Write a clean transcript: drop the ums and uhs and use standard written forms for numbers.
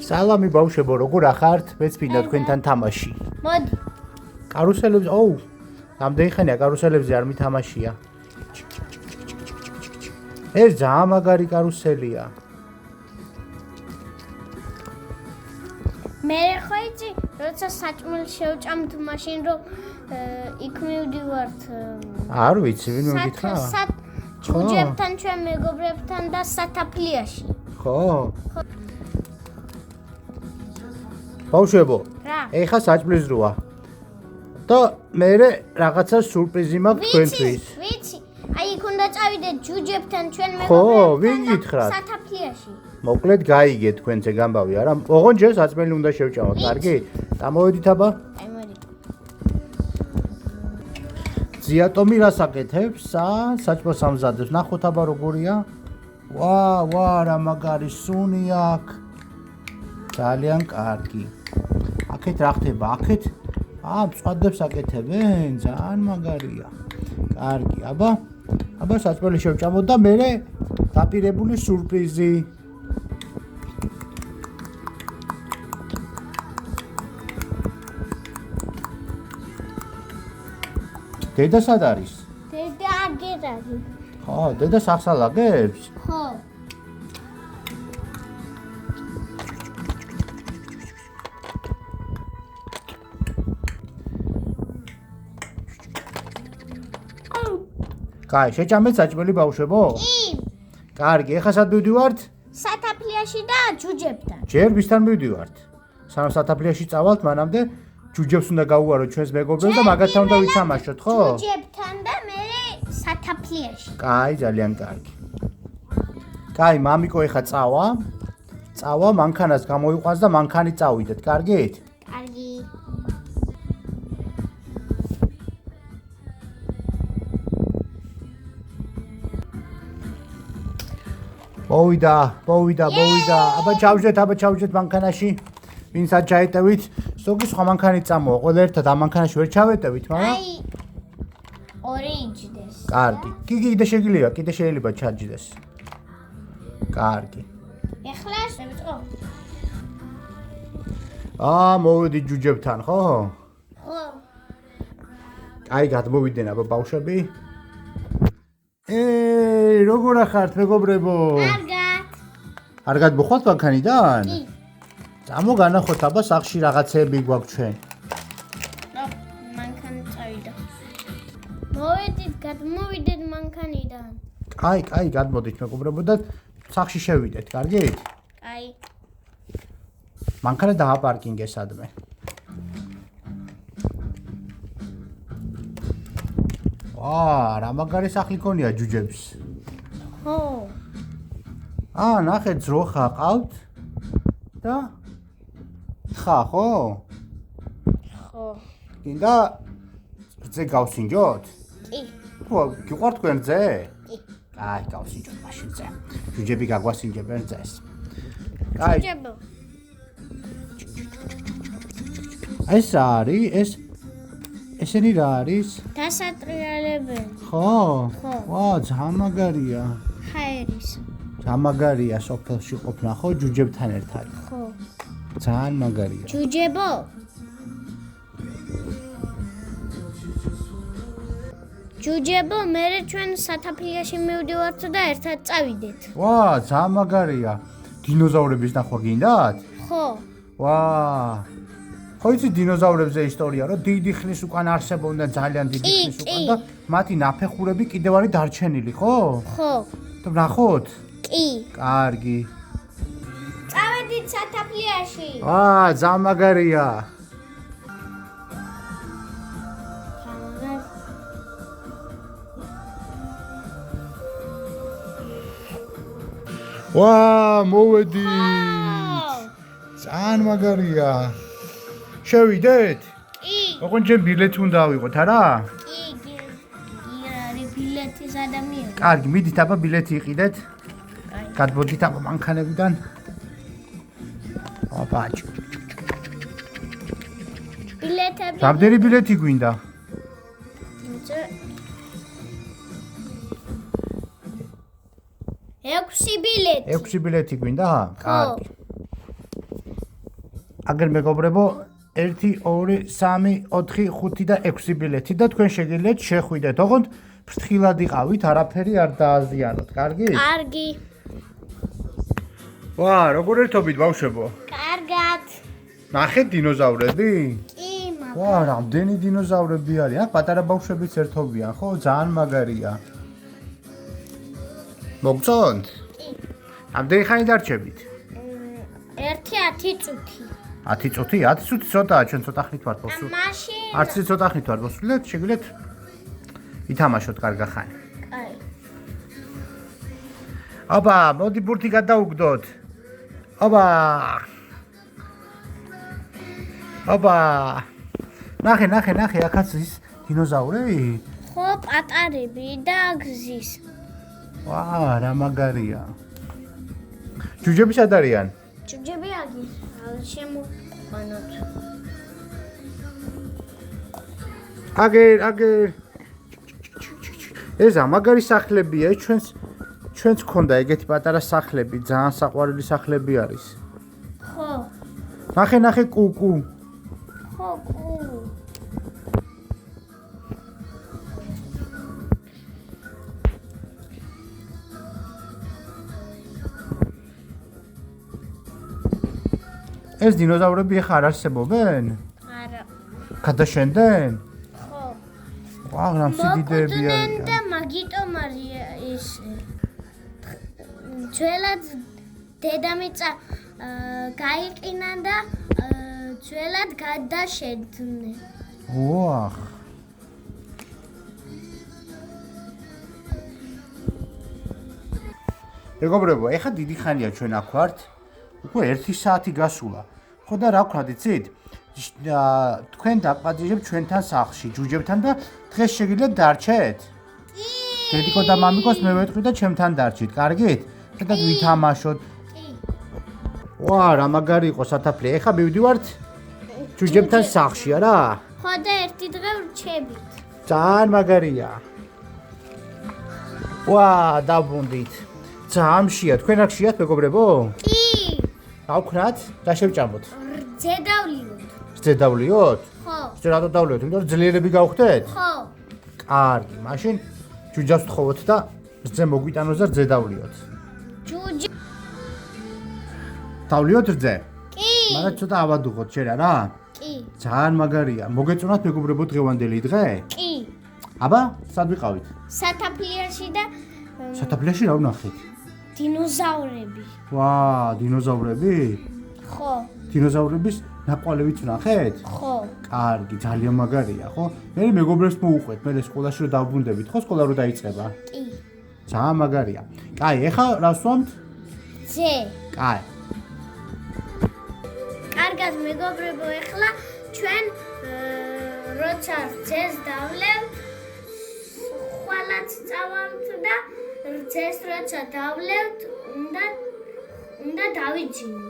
სალამი ბავშვებო, როგორ ახართ? მეც მინდა თქვენთან თამაში. მოდი. კარუსელებზე, რამდენი ხანია კარუსელებზე არ მითამაშია. ეს ძალიან მაგარი კარუსელია. მე ხო იცი, როცა საჭმელს შევჭამთ მაშინ რომ იქ მივდივართ. არ ვიცი, ვინ მოგითხრა? ჯუჯებთან, ჩვენ მეგობრებთან და სათაფლიაში. ხო. ბავშვებო, ეხა საჭმლის დროა. და მე რაღაცა სურპრიზი მაქვს თქვენთვის. ვიცი. აი იქ უნდა წავიდეთ ჯუჯებთან, ჩვენ ხო, მეგობრებთან ვინ გითხრათ? სათაფლიაში. მოკლედ გაიგეთ თქვენზე გამბავი არა? ოღონდ ჯერ საჭმელი უნდა შევჭამოთ, კარგი? დამოვედით აბა. აი მოდი. ზიატომი რას აკეთებს? საჭმელს ამზადებს. ნახოთ აბა როგორია. ვა, რა მაგარი სუნი აქვს. ძალიან კარგი. აქეთ რა ხდება? აქეთ მწვადებს აკეთებენ? ძალიან მაგარია. კარგი, აბა საჭმელი შევჭამოთ და მერე დაპირებული სურპრიზი. დედა სად არის? დედა აგერ არის. ხო, დედა სახსალაგებს? ხო. კაი, შეჭამეთ საჭმელი ბავშვებო? კი. კარგი, ეხა სად მივდივართ? სათაფლიაში და ჯუჯებთან. ჯერ ვისთან მივდივართ? სანამ სათაფლიაში წავალთ, მანამდე ჯუჯებს უნდა გავუვაროთ ჩვენს მეგობრებს და მაგათთან უნდა ვითამაშოთ, ხო? ჯუჯებთან და მე სათაფლიაში. კაი, ძალიან კარგი. კაი, მამიკო ეხა წავა, მანქანას გამოიყვანს და მანქანი წავიდეთ, კარგით? კარგი. მოვიდა. აბა ჩავჯდეთ მანქანაში. ვინცად ჩაეტევით, ზოგი სხვა მანქანით წამოვა, ყველა ერთად ამ მანქანაში ვერ ჩავეტევით, მაგრამ აი ორიჯდეს. კარგი. კიდე შეიძლება ჩაჯდეს. კარგი. ეხლა შევიწყო. მოვედი ჯუჯებთან, ხო? ხო. აი, გადმოვიდნენ აბა ბავშვები. როგორ ახართ მეგობრებო? კარგად მოხვალთ მანქანიდან? კი. გამოგანახოთ აბა სახში რაღაცეები გვაქვს ჩვენ. მანქანა წავიდა. გადმოვიდეთ მანქანიდან. კაი, გადმოდით მეგობრებო და სახში შევიდეთ, კარგით? კაი. მანქანა დააპარკინგე სადმე. რა მაგარი სახლი ქონია ჯუჯებს. ხო. ნახეთ ძროხა ყავთ და თხა, ხო? ხო. კიდე რძე გავსინჯოთ? კი. ხო, გიყვართ თქვენ რძე? კი. კაი, გავსინჯოთ მაშინ რძე. ჯუჯები გაგვასინჯებენ რძეს. კაი. ჯუჯებო. ეს რა არის? ესენი რა არის? დასატრიალებელი. ხო? ხო. ძალიან მაგარია. ჰაერის. ძალიან მაგარია სოფელში ყოფნა, ხო, ჯუჯებთან ერთად. ხო. ძალიან მაგარია. ჯუჯებო. ჯუჯებო, მე ჩვენ სათაფლიაში მივდივართ და ერთად წავიდეთ. ძალიან მაგარია. დინოზავრების ნახვა გინდათ? ხო. ხო იცი დინოზავრებზე ისტორია, რომ დიდი ხნის უკან არსებობდნენ ძალიან დიდი ხნის უკან და მათი ნაფეხურები კიდევ არის დარჩენილი, ხო? ხო. და ნახოთ? კი. კარგი. წავედით სათაფლიაში. ძალიან მაგარია. მოვედით. ძალიან მაგარია. შევიდეთ? კი. ოღონდ ჩემ ბილეთი უნდა ავიღოთ, არა? კი, არის ბილეთის ადამიანი. კარგი, მიდით აბა ბილეთი იყიდეთ. გადმოდით აბა მანქანებიდან. ბაჭ. ბილეთები. რამდენი ბილეთი გვინდა? 6 ბილეთი. 6 ბილეთი გვინდა? კარგი. აგერ მეგობრებო 1 2 3 4 5 და 6 ბილეთი და თქვენ შეგიძლიათ შეხვიდეთ. ოღონდ ფრთხილად იყავით, არაფერი არ დააზიანოთ. კარგი? კარგი. ვა, როგორ ერთობით ბავშვებო? კარგად. ნახეთ დინოზავრები? კი, მამա. ვა, რამდენი დინოზავრები არის? აქ პატარა ბავშვებიც ერთობიან, ხო? ძალიან მაგარია. მოგწონთ? კი. რამდენი ხანი დარჩებით? 10 წუთი. 10 წუთი? 10 წუთი ცოტაა, ჩვენ ცოტა ხნით ვართ მოსული. მაშინ არც ცოტა ხნით ვართ მოსული და შეგიძლიათ ითამაშოთ კარგა ხანი. კაი. აბა, მოდი ბურთი გადაუგდოთ. აბა. აბა. ნახე, აქაც ის დინოზავრები? ხო, პატარები და გზის. ვა, რა მაგარია. ჯუჯები სად არიან? ჯუჯები აგის, შემოყვანოთ. აგერ. ეს ამაგარი სახლებია, ჩვენც გქონდა ეგეთი პატარა სახლები, ძალიან საყვარელი სახლები არის. ხო. ნახე კუკუ. ხო, კუ. ეს დინოზავრები ახლა არ არსებობენ? არა. გადაშენდნენ? ხო. ვა, რა მსიდიდეები მოკვდნენ და არიან. მაგიტომ არის ის ძველად დედამიწა გაიყინა და ძველად გადაშენდნენ. ვაჰ. მეგობრებო, ეხლა დიდი ხანია ჩვენ აქ ვართ. უკვე 1 საათი გასულა. ხო და რა ვქნათ, იცით? თქვენ დაყვაძიჟებთ ჩვენთან სახლში, ჯუჯებთან და დღეს შეგიძლიათ დარჩეთ? კი. დედიკო და მამიკოს მე ვეთქვი და ჩემთან დარჩით, კარგით? და ვითამაშოთ. კი. ვა, რა მაგარი იყო სათაფლი. ეხლა მივდივართ ჯუჯებთან სახლში, არა? ხო და ერთი დღე ვრჩებით. ძალიან მაგარია. ვა, დაბრუნდით. ძალიან მშია, თქვენ აქ შიათ მეგობრებო? კი. რა ვქნათ? და შევჭამოთ. ძედავლიოთ. ზედავლიოთ? ხო. ეს რატო დავლიოთ? იმიტომ რომ ძლიერები გავხდეთ? ხო. კარგი, მაშინ ჯუჯას ვთხოვოთ და რძე მოგვიტანოს და ზედავლიოთ. ჯუჯი. დავლიოთ რძე? კი. მაგრამ ცოტა ავადუღოთ შენ რა? კი. ძალიან მაგარია. მოგეწონათ მეგობრებო დღევანდელი დღე? კი. აბა, სად ვიყავით? სათაფლიაში და სათაფლიაში რა ვნახეთ? დინოზავრები. ვა, დინოზავრები? ხო. დინოზავრების ნაკვალევიც ვნახეთ? ხო. კარგი, ძალიან მაგარია, ხო? მე მეგობრებს მოუყვეთ, მე სკოლაში რომ დავბრუნდებით, ხო, სკოლა რო დაიწყება. კი. ძალიან მაგარია. კაი, ეხლა რა ვსვამთ? ძე. კაი. კარგად მეგობრებო, ეხლა ჩვენ როცა ძეს დავლევთ, ხვალაც წავალთ და ძეს როცა დავლევთ, უნდა დავიჯინოთ.